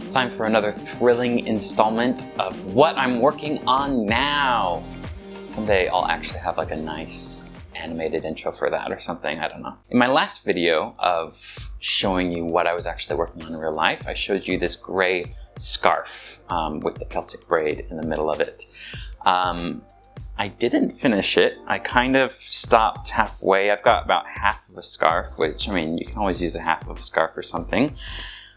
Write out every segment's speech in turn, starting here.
It's time for another thrilling installment of what I'm working on now. Someday I'll actually have like a nice animated intro for that or something, I don't know. In my last video of showing you what I was actually working on in real life, I showed you this gray scarf with the Celtic braid in the middle of it. I didn't finish it. I kind of stopped halfway. I've got about half of a scarf, which, I mean, you can always use a half of a scarf or something.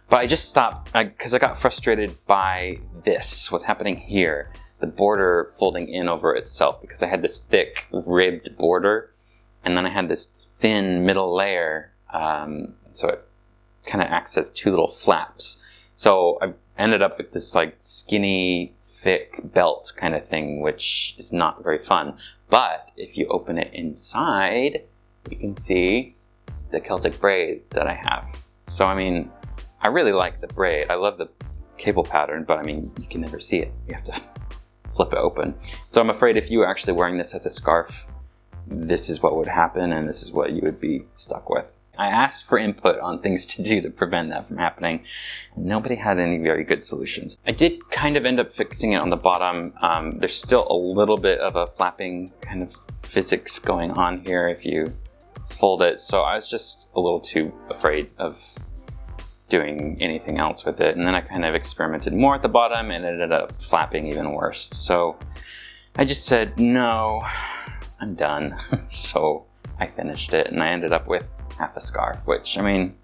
But I just stopped because I got frustrated by this, what's happening here. The border folding in over itself, because I had this thick ribbed border and then I had this thin middle layer. So it kind of acts as two little flaps. So I ended up with this like skinny, thick belt kind of thing, which is not very fun. But if you open it inside, you can see the Celtic braid that I have. So I mean, I really like the braid. I love the cable pattern, but I mean, you can never see it. You have to flip it open. So I'm afraid if you were actually wearing this as a scarf, this is what would happen and this is what you would be stuck with. I asked for input on things to do to prevent that from happening, and nobody had any very good solutions. I did kind of end up fixing it on the bottom. There's still a little bit of a flapping kind of physics going on here if you fold it, so I was just a little too afraid of doing anything else with it, and then I kind of experimented more at the bottom and it ended up flapping even worse. So I just said, no, I'm done. So I finished it and I ended up with half a scarf, which, I mean,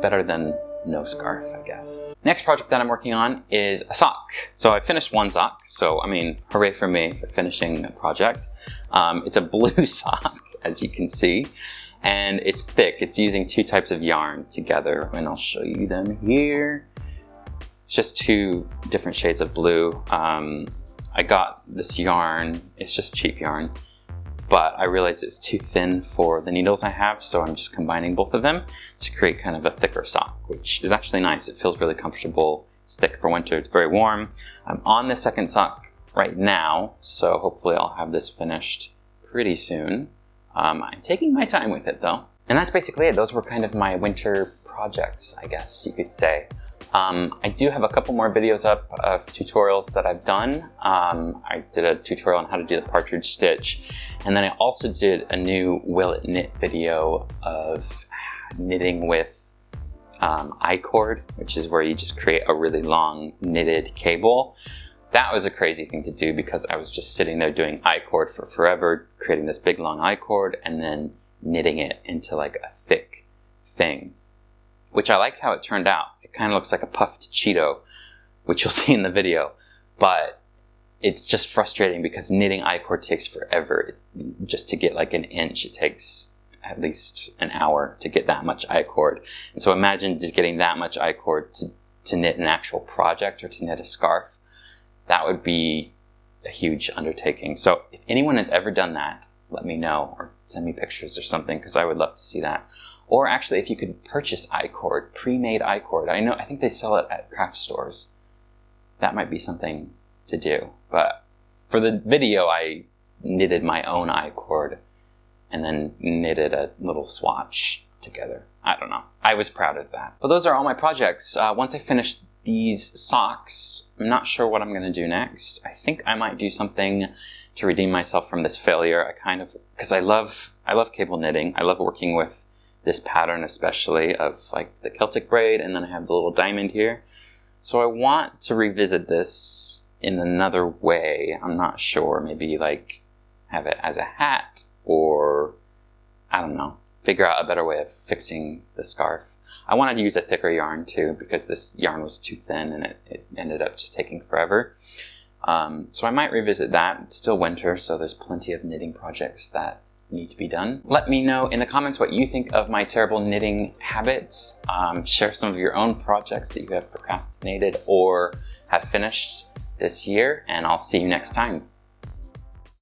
better than no scarf, I guess. Next project that I'm working on is a sock. So I finished one sock, so I mean, hooray for me for finishing a project. It's a blue sock, as you can see, and it's thick. It's using two types of yarn together, and I'll show you them here. It's just two different shades of blue. I got this yarn, it's just cheap yarn, but I realized it's too thin for the needles I have, so I'm just combining both of them to create kind of a thicker sock, which is actually nice. It feels really comfortable. It's thick for winter, it's very warm. I'm on the second sock right now, so hopefully I'll have this finished pretty soon. I'm taking my time with it though. And that's basically it. Those were kind of my winter projects, I guess you could say. I do have a couple more videos up of tutorials that I've done. I did a tutorial on how to do the partridge stitch, and then I also did a new Will It Knit video of knitting with I-cord, which is where you just create a really long knitted cable. That was a crazy thing to do because I was just sitting there doing I-cord for forever, creating this big long I-cord and then knitting it into like a thick thing, which I liked how it turned out. It kind of looks like a puffed Cheeto, which you'll see in the video, but it's just frustrating because knitting I-cord takes forever. Just to get like an inch, it takes at least an hour to get that much I-cord. And so imagine just getting that much I-cord to knit an actual project or to knit a scarf. That would be a huge undertaking. So if anyone has ever done that, let me know or send me pictures or something, because I would love to see that. Or actually, if you could purchase I-cord, pre-made I-cord. I think they sell it at craft stores. That might be something to do. But for the video, I knitted my own I-cord and then knitted a little swatch together. I don't know. I was proud of that. But those are all my projects. Once I finish these socks, I'm not sure what I'm going to do next. I think I might do something to redeem myself from this failure. Because I love cable knitting. I love working with this pattern, especially of like the Celtic braid, and then I have the little diamond here. So I want to revisit this in another way. I'm not sure. Maybe like have it as a hat, or I don't know. Figure out a better way of fixing the scarf. I wanted to use a thicker yarn too, because this yarn was too thin and it ended up just taking forever. So I might revisit that. It's still winter, so there's plenty of knitting projects that need to be done. Let me know in the comments what you think of my terrible knitting habits. Share some of your own projects that you have procrastinated or have finished this year, and I'll see you next time.